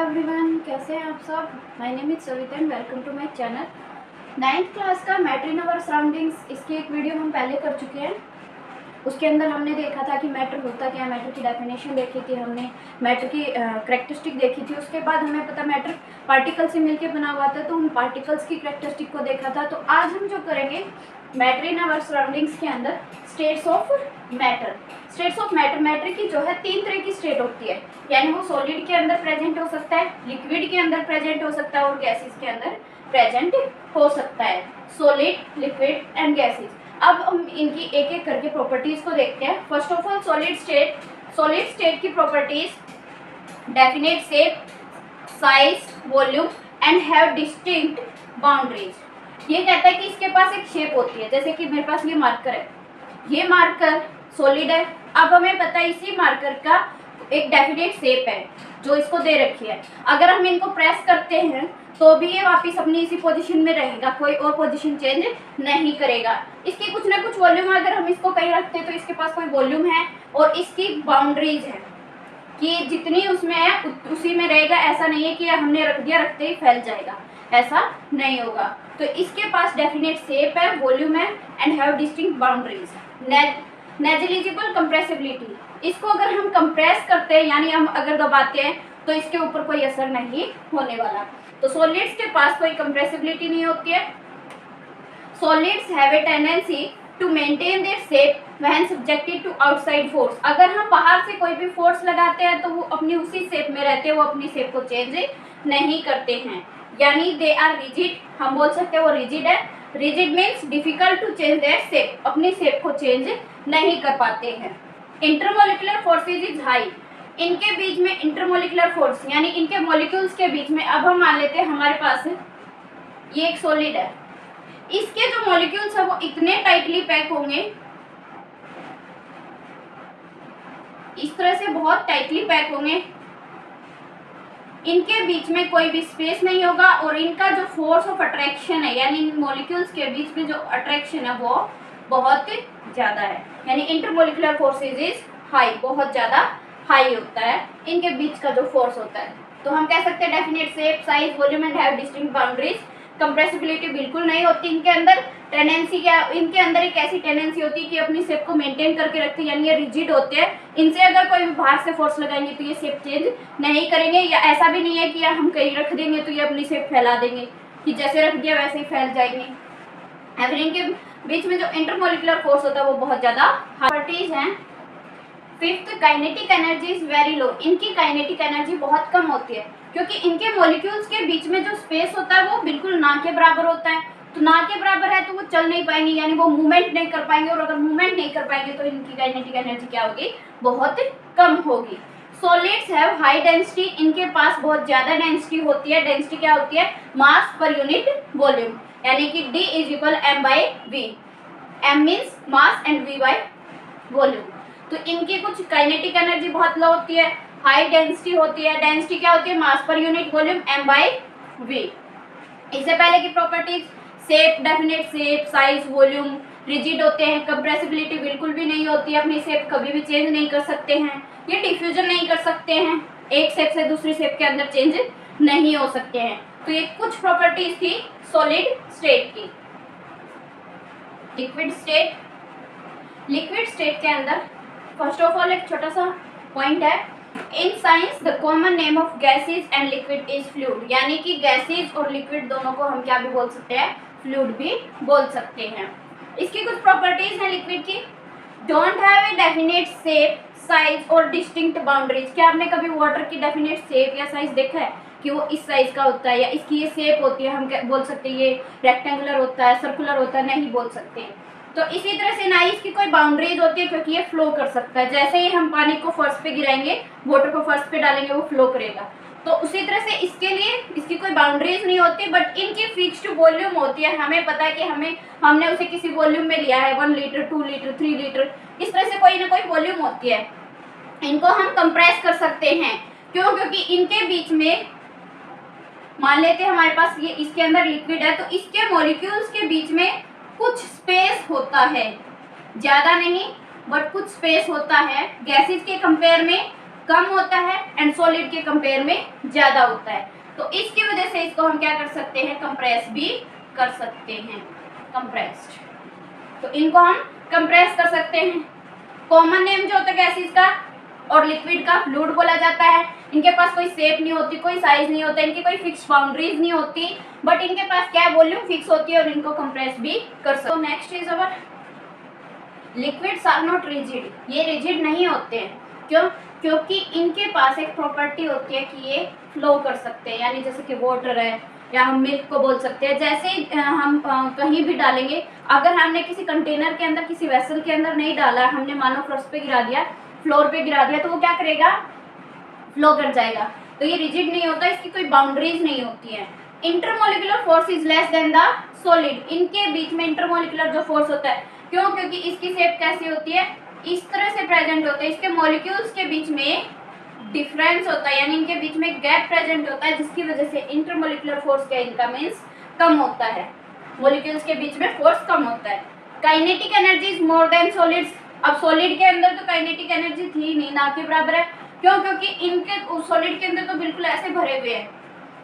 Everyone, कैसे हैं आप सब। My name is Savita and welcome to my channel. 9th class का मैटर इन अवर सराउंडिंग्स, इसकी एक वीडियो हम पहले कर चुके हैं। उसके अंदर हमने देखा था कि मैटर होता क्या है, मैटर की डेफिनेशन देखी थी हमने, मैटर की करेक्टरिस्टिक देखी थी। उसके बाद हमें पता मैटर पार्टिकल से मिलकर बना हुआ था, तो हम पार्टिकल्स की करेक्टरिस्टिक को देखा था। तो आज हम जो करेंगे मैटर इन आवर सराउंडिंग्स के अंदर states of matter. States of matter, matter की जो है 3 तरह की स्टेट होती है, यानी वो सॉलिड के अंदर प्रेजेंट हो सकता है, लिक्विड के अंदर प्रेजेंट हो सकता है और गैसेस के अंदर प्रेजेंट हो सकता है। Solid, liquid and gases. अब हम इनकी एक एक करके प्रॉपर्टीज को देखते हैं। First of all solid state. Solid state की properties: definite shape, size, volume and have distinct boundaries. ये कहता है कि इसके पास एक शेप होती है, जैसे कि मेरे पास ये मार्कर है, ये मार्कर सॉलिड है। अब हमें पता है इसी मार्कर का एक डेफिनेट शेप है जो इसको दे रखी है। अगर हम इनको प्रेस करते हैं तो भी ये वापस अपनी इसी पोजीशन में रहेगा, कोई और पोजीशन चेंज नहीं करेगा। इसकी कुछ ना कुछ वॉल्यूम, अगर हम इसको कहीं रखते हैं तो इसके पास कोई वॉल्यूम है और इसकी बाउंड्रीज है कि जितनी उसमें है उसी में रहेगा। ऐसा नहीं है कि हमने रख दिया, रखते ही फैल जाएगा, ऐसा नहीं होगा। तो इसके पास डेफिनेट शेप है, वॉल्यूम है and have distinct boundaries. Negligible compressibility, इसको अगर हम कंप्रेस करते हैं यानी हम अगर दबाते हैं तो इसके ऊपर कोई असर नहीं होने वाला। तो सॉलिड्स के पास कोई कंप्रेसिबिलिटी नहीं होती है। Solids have a tendency to maintain their shape when subjected to outside force. अगर हम बाहर से कोई भी फोर्स लगाते हैं तो वो अपनी उसी शेप में रहते हैं, वो अपनी शेप को चेंज नहीं करते हैं, यानी दे आर रिजिड। हम बोल सकते हैं वो रिजिड है। Rigid means difficult to change their shape, अपनी शेप को चेंज नहीं कर पाते हैं। इंटरमोलिकुलर फोर्सेज इज हाई, इनके बीच में इंटरमोलिकुलर फोर्स यानी इनके मॉलिक्यूल्स के बीच में, अब हम मान लेते हैं हमारे पास ये एक सॉलिड है, इसके जो मॉलिक्यूल्स है वो इतने टाइटली पैक होंगे, इस तरह से बहुत टाइटली पैक होंगे, इनके बीच में कोई भी स्पेस नहीं होगा और इनका जो फोर्स ऑफ अट्रैक्शन है यानी इन मॉलिक्यूल्स के बीच में जो अट्रैक्शन है वो बहुत ज्यादा है, यानी इंटरमोलिकुलर फोर्सेज इज हाई, बहुत ज्यादा हाई होता है इनके बीच का जो फोर्स होता है। तो हम कह सकते हैं definite shape, size, volume and have distinct boundaries. Compressibility बिल्कुल नहीं होती इनके अंदर। टेंडेंसी क्या, इनके अंदर एक ऐसी टेंडेंसी होती है कि अपनी शेप को मेंटेन करके रखते हैं, यानी ये रिजिड होते हैं। इनसे अगर कोई भी बाहर से फोर्स लगाएंगे तो ये शेप चेंज नहीं करेंगे, या ऐसा भी नहीं है कि हम कहीं रख देंगे तो ये अपनी शेप फैला देंगे कि जैसे रख दिया वैसे ही फैल जाएंगे। या फिर इनके बीच में जो इंटरमोलिकुलर फोर्स होता है वो बहुत ज्यादा प्रॉपर्टीज हैं। Fifth, kinetic energy is very low, इनकी काइनेटिक एनर्जी बहुत कम होती है क्योंकि इनके मॉलिक्यूल्स के बीच में जो स्पेस होता है वो बिल्कुल ना के बराबर होता है। तो ना के बराबर है तो वो चल नहीं पाएंगे, यानी वो मूवमेंट नहीं कर पाएंगे, और अगर मूवमेंट नहीं कर पाएंगे तो इनकी काइनेटिक एनर्जी क्या होगी, बहुत कम होगी। सॉलिड्स हैव हाई डेंसिटी, इनके पास बहुत ज्यादा डेंसिटी होती है। डेंसिटी क्या होती है, मास पर यूनिट वॉल्यूम, यानी कि D = m/v। m means mass and v by volume. तो इनकी कुछ काइनेटिक एनर्जी बहुत लो होती है, हाई डेंसिटी होती है। डेंसिटी क्या होती है, मास पर यूनिट वॉल्यूम m/v। इससे पहले की properties: shape, definite shape, size, volume, rigid होते हैं, कंप्रेसिबिलिटी बिल्कुल भी नहीं होती है, अपनी शेप कभी भी चेंज नहीं कर सकते हैं, ये डिफ्यूजन नहीं कर सकते हैं, एक शेप से दूसरी शेप के अंदर चेंज नहीं हो सकते हैं। तो ये कुछ प्रॉपर्टीज थी सॉलिड स्टेट की। Liquid state. लिक्विड स्टेट के अंदर फर्स्ट ऑफ ऑल एक छोटा सा पॉइंट है, in science the common name of gases and liquid is fluid, यानी कि गैसेज और लिक्विड दोनों को हम क्या भी बोल सकते हैं, फ्लूइड भी बोल सकते हैं। इसकी कुछ प्रॉपर्टीज हैं लिक्विड की: don't have a definite shape, size और डिस्टिंक्ट बाउंड्रीज। क्या आपने कभी वाटर की डेफिनेट शेप या साइज देखा है कि वो इस साइज का होता है या इसकी ये शेप होती है, हम क्या बोल सकते हैं ये रेक्टेंगुलर होता है, सर्कुलर होता है, नहीं बोल सकते। तो इसी तरह से ना इसकी कोई बाउंड्रीज होती है क्योंकि ये फ्लो कर सकता है, जैसे ही हम पानी को फर्श पे गिराएंगे, वाटर को फर्श पे डालेंगे, वो फ्लो करेगा। तो उसी तरह से इसके लिए इसकी कोई बाउंड्रीज नहीं होती, बट इनकी फिक्स्ड वॉल्यूम होती है। हमें पता है कि हमने उसे किसी वॉल्यूम में लिया है, 1 लीटर, 2 लीटर, 3 लीटर, इस तरह से कोई ना कोई वॉल्यूम होती है। इनको हम कंप्रेस कर सकते हैं, क्यों, क्योंकि इनके बीच में मान लेते हैं हमारे पास ये इसके अंदर लिक्विड है, तो इसके मॉलिक्यूल्स के बीच में कुछ स्पेस होता है, ज्यादा नहीं बट कुछ स्पेस होता है। गैसेस के कंपेयर में कम होता है एंड सॉलिड के कंपेयर में ज़्यादा होता है। तो इसकी वजह से इसको हम क्या कर सकते हैं, कंप्रेस भी कर सकते हैं, कंप्रेस्ड। तो इनको हम कंप्रेस कर सकते हैं। कॉमन नेम जो होता है गैसेस का और लिक्विड का फ्लूइड बोला जाता है। इनके पास कोई शेप नहीं होती, कोई साइज नहीं होता, इनकी कोई फिक्स बाउंड्रीज नहीं होती, बट इनके पास क्या वॉल्यूम फिक्स होती है और इनको कंप्रेस भी कर सकते हैं। तो next is our liquids are not rigid. ये रिजिड नहीं होते हैं, क्यों? क्योंकि इनके पास एक प्रॉपर्टी होती है कि ये फ्लो कर सकते हैं, यानी जैसे कि वाटर है या हम मिल्क को बोल सकते हैं। जैसे हम कहीं भी डालेंगे, अगर हमने किसी कंटेनर के अंदर, किसी वेसल के अंदर नहीं डाला, हमने मानो फर्श पे गिरा दिया, फ्लोर पे गिरा दिया, तो वो क्या करेगा, फ्लो कर जाएगा। तो ये रिजिड नहीं होता, इसकी कोई बाउंड्रीज नहीं होती है। Intermolecular force is less than the solid. इनके बीच में इंटरमोलिकुलर जो फोर्स होता है, क्यों? क्योंकि इसकी शेप कैसी होती है, इस तरह से प्रेजेंट होता है। इसके मॉलिक्यूल्स के बीच में डिफरेंस होता है, यानी इनके बीच में गैप प्रेजेंट होता है, जिसकी वजह से इंटरमोलिकुलर फोर्स क्या इनका मीन्स कम होता है। मॉलिक्यूल्स के बीच में फोर्स कम होता है। Kinetic energy is more than solids. अब सॉलिड के अंदर तो काइनेटिक एनर्जी थी नहीं, ना के बराबर है। क्यों? क्योंकि इनके सॉलिड के अंदर तो बिल्कुल ऐसे भरे हुए हैं।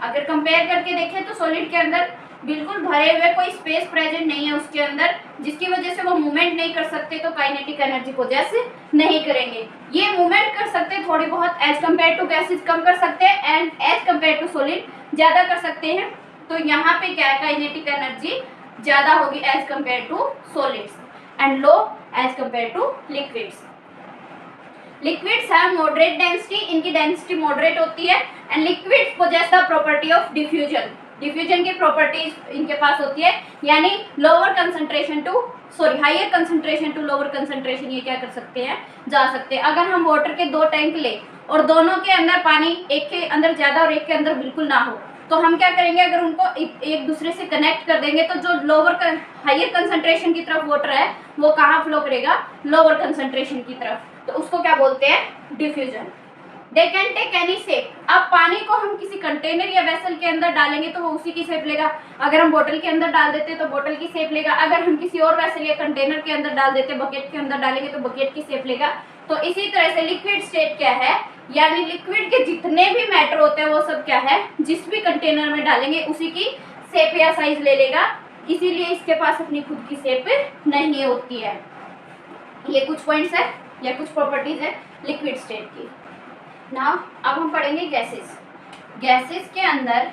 अगर कंपेयर करके देखें तो सॉलिड के अंदर बिल्कुल भरे हुए, कोई स्पेस प्रेजेंट नहीं है उसके अंदर, जिसकी वजह से वो मूवमेंट नहीं कर सकते, तो काइनेटिक एनर्जी को जैसे नहीं करेंगे। ये मूवमेंट कर सकते हैं थोड़ी बहुत, एज कम्पेयर टू गैसेज कम कर सकते हैं and as compare to solid ज़्यादा कर सकते हैं। तो यहाँ पे क्या है, काइनेटिक एनर्जी ज़्यादा होगी as compare to solids and low as compare to liquids. Liquids have moderate density, इनकी डेंसिटी मॉडरेट होती है and liquids possess the property of diffusion. Diffusion की प्रॉपर्टीज इनके पास होती है, यानी lower concentration to higher concentration to lower concentration ये क्या कर सकते हैं, जा सकते हैं। अगर हम वाटर के 2 टैंक ले और दोनों के अंदर पानी, एक के अंदर ज़्यादा और एक के अंदर बिल्कुल ना हो, तो हम क्या करेंगे, अगर उनको एक दूसरे से कनेक्ट कर देंगे तो जो हायर कंसंट्रेशन की तरफ वाटर है वो कहाँ फ्लो करेगा, लोअर कंसंट्रेशन की तरफ। तो उसको क्या बोलते हैं, diffusion. They can take any shape. अब पानी को हम किसी कंटेनर या वेसल के अंदर डालेंगे तो वो उसी की शेप लेगा। अगर हम बोतल के अंदर डाल देते हैं तो बोतल की शेप लेगा। अगर हम किसी और वेसल या कंटेनर के अंदर डाल देते हैं, बकेट के अंदर डालेंगे तो बकेट की शेप लेगा। तो इसी तरह से लिक्विड स्टेट क्या है, यानी लिक्विड के जितने भी मैटर होते हैं वो सब क्या है, जिस भी कंटेनर में डालेंगे उसी की शेप या साइज ले लेगा। इसीलिए इसके पास अपनी खुद की शेप नहीं होती है। ये कुछ पॉइंट्स है या कुछ प्रॉपर्टीज है लिक्विड स्टेट की। नाउ अब हम पढ़ेंगे गैसेस। गैसेस के अंदर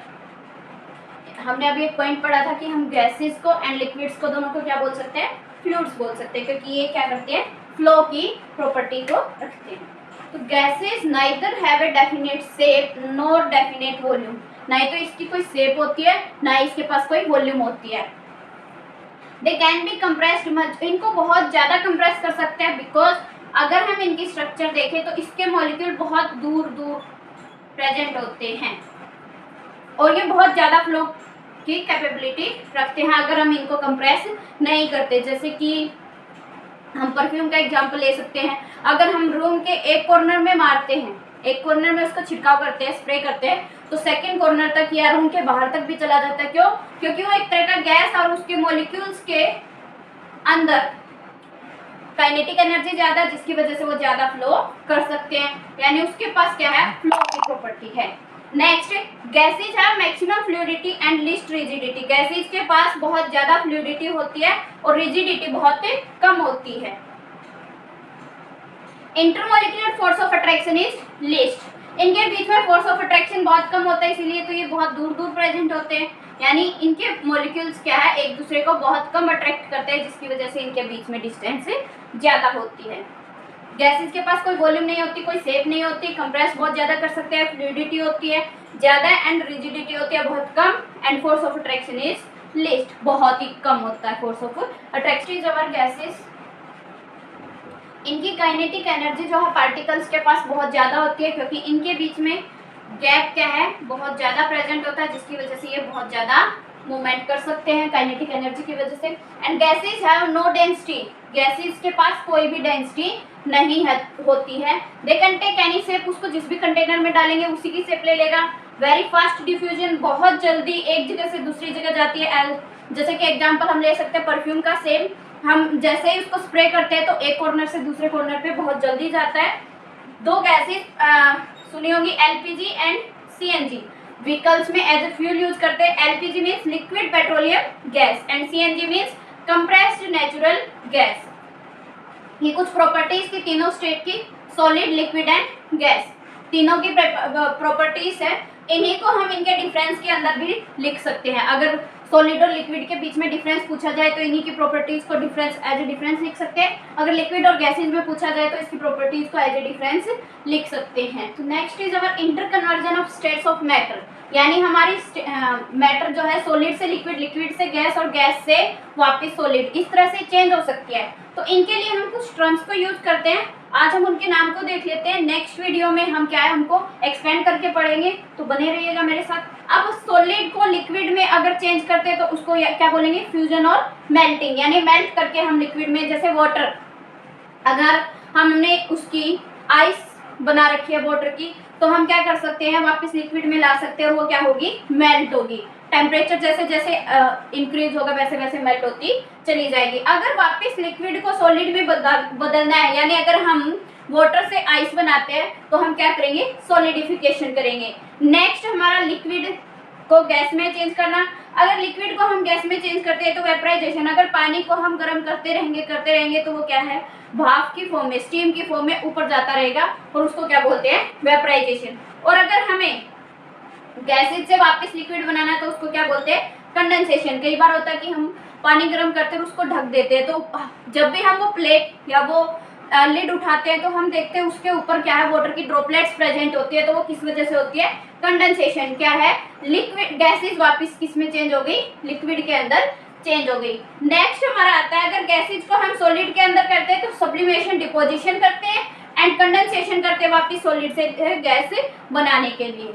हमने अभी एक पॉइंट पढ़ा था कि हम गैसेस को एंड लिक्विड्स को दोनों को क्या बोल सकते हैं, फ्लूइड्स बोल सकते हैं, क्योंकि ये क्या करते हैं, फ्लो की प्रॉपर्टी को रखते हैं। तो gases neither have a definite shape nor definite volume. ना ही तो इसकी कोई शेप होती है, ना इसके पास कोई वॉल्यूम होती है। They can be compressed much. इनको बहुत ज़्यादा कंप्रेस कर सकते हैं, बिकॉज अगर हम इनकी स्ट्रक्चर देखें तो इसके मॉलिक्यूल बहुत दूर दूर प्रेजेंट होते हैं और ये बहुत ज़्यादा फ्लो की कैपेबिलिटी रखते हैं अगर हम इनको कंप्रेस नहीं करते। जैसे कि हम परफ्यूम का एग्जांपल ले सकते हैं। अगर हम रूम के एक कॉर्नर में मारते हैं, एक कॉर्नर में उसका छिड़काव करते हैं, स्प्रे करते हैं, तो सेकंड कॉर्नर तक या रूम के बाहर तक भी चला जाता है। क्यों? क्योंकि वो एक तरह का गैस और उसके मॉलिक्यूल्स के अंदर काइनेटिक एनर्जी ज़्यादा, जिसकी वजह से वो ज़्यादा फ्लो कर सकते हैं, यानी उसके पास क्या है, फ्लो की प्रॉपर्टी है। नेक्स्ट, गैसेज है maximum fluidity and least rigidity. Gases के पास बहुत ज़्यादा फ्लूइडिटी होती है और रिजिडिटी बहुत कम होती है। Intermolecular force of attraction is least. इनके बीच में फोर्स ऑफ अट्रैक्शन बहुत कम होता है, इसीलिए तो ये बहुत दूर दूर प्रेजेंट होते हैं, यानी इनके मॉलिक्यूल्स क्या है, एक दूसरे को बहुत कम अट्रैक्ट करते हैं, जिसकी वजह से इनके बीच में डिस्टेंस ज़्यादा होती है। गैसेस के पास कोई वॉल्यूम नहीं होती, कोई शेप नहीं होती, कंप्रेस बहुत ज़्यादा कर सकते हैं, फ्लूइडिटी होती है ज़्यादा एंड रिजिडिटी होती है बहुत कम, and force of attraction is least, बहुत ही कम होता है force of attraction over gases. इनकी काइनेटिक एनर्जी जो है पार्टिकल्स के पास बहुत ज़्यादा होती है, क्योंकि इनके बीच में गैप क्या है, बहुत ज़्यादा प्रेजेंट होता है, जिसकी वजह से ये बहुत ज़्यादा मूवमेंट कर सकते हैं काइनेटिक एनर्जी की वजह से। And gases have no density. Gases के पास कोई भी डेंसिटी नहीं है होती है। They can take any shape. उसको जिस भी कंटेनर में डालेंगे उसी की शेप ले लेगा। वेरी फास्ट डिफ्यूजन, बहुत जल्दी एक जगह से दूसरी जगह जाती है। जैसे कि एग्जांपल हम ले सकते हैं परफ्यूम का। सेम हम जैसे ही उसको स्प्रे करते हैं तो एक कॉर्नर से दूसरे कॉर्नर पे बहुत जल्दी जाता है। दो गैसेस सुनी होंगी, एलपीजी एंड सीएनजी। व्हीकल्स में एज ए फ्यूल यूज करते हैं। LPG means liquid petroleum gas and CNG means compressed natural gas. ये कुछ प्रॉपर्टीज की तीनों स्टेट की, सॉलिड, लिक्विड एंड गैस, तीनों की प्रॉपर्टीज है। इन्हीं को हम इनके डिफरेंस के अंदर भी लिख सकते हैं। अगर सॉलिड और लिक्विड के बीच में डिफरेंस पूछा जाए तो इन्हीं की प्रॉपर्टीज को डिफरेंस एज ए डिफरेंस लिख सकते हैं। अगर लिक्विड और गैसेज में पूछा जाए तो इसकी प्रॉपर्टीज को एज ए डिफरेंस लिख सकते हैं। तो next is our inter conversion of states of matter, यानी हमारी मैटर जो है सॉलिड से लिक्विड, लिक्विड से गैस और गैस से वापस सॉलिड, इस तरह से चेंज हो सकती है। तो इनके लिए हम कुछ टर्म्स को यूज करते हैं। आज हम उनके नाम को देख लेते हैं। नेक्स्ट वीडियो में हम क्या है हमको एक्सपेंड करके पढ़ेंगे, तो बने रहिएगा मेरे साथ। अब सॉलिड को लिक्विड में अगर चेंज करते हैं तो उसको क्या बोलेंगे, फ्यूजन और मेल्टिंग, यानी मेल्ट करके हम लिक्विड में, जैसे वाटर, अगर हमने उसकी आइस बना रखी है वाटर की, तो हम क्या कर सकते हैं, वापस लिक्विड में ला सकते हैं और वो क्या होगी, मेल्ट होगी। टेम्परेचर जैसे जैसे इंक्रीज होगा वैसे वैसे मेल्ट होती चली जाएगी। अगर वापस लिक्विड को सॉलिड में बदलना है, यानी अगर हम वाटर से आइस बनाते हैं तो हम क्या करेंगे, सॉलिडिफिकेशन करेंगे। नेक्स्ट हमारा लिक्विड को गैस में चेंज करना। अगर लिक्विड को हम गैस में चेंज करते हैं तो वेपराइजेशन। अगर पानी को हम गर्म करते रहेंगे तो वो क्या है, भाप की फॉर्म में, स्टीम की फॉर्म में ऊपर जाता रहेगा और उसको क्या बोलते हैं, वेपराइजेशन। और अगर हमें गैसेज से वापस लिक्विड बनाना है तो उसको क्या बोलते हैं, कंडेंसेशन। कई बार होता है कि हम पानी गर्म करते हैं और उसको ढक देते हैं, तो जब भी हम वो प्लेट या वो लिड उठाते हैं तो हम देखते हैं उसके ऊपर क्या है, वाटर की ड्रॉपलेट्स प्रेजेंट होती है। तो वो किस वजह से होती है, कंडेंसेशन। क्या है, लिक्विड गैसेज वापस किस में चेंज हो गई, लिक्विड के अंदर चेंज हो गई। नेक्स्ट हमारा आता है, अगर गैसेज को हम सॉलिड के अंदर करते हैं तो सब्लिमेशन, डिपोजिशन करते हैं एंड कंडेंसेशन करते हैं वापस सॉलिड से गैस बनाने के लिए।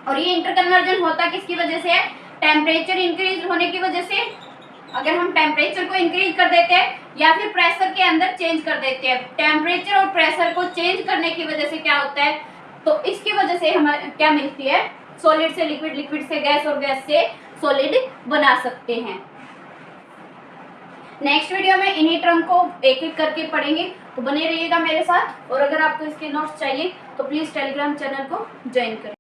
और ये इंटरकन्वर्जन होता किसकी वजह से है, टेम्परेचर इंक्रीज होने की वजह से। अगर हम टेम्परेचर को इंक्रीज कर देते हैं या फिर प्रेशर के अंदर चेंज कर देते हैं, टेम्परेचर और प्रेशर को चेंज करने की वजह से क्या होता है, तो इसकी वजह से हमें क्या मिलती है, सॉलिड से लिक्विड, लिक्विड से गैस और गैस से सॉलिड बना सकते हैं। नेक्स्ट वीडियो में इन्हीं टर्म को एक एक करके पढ़ेंगे, तो बने रहिएगा मेरे साथ। और अगर आपको इसके नोट्स चाहिए तो प्लीज़ टेलीग्राम चैनल को ज्वाइन करें।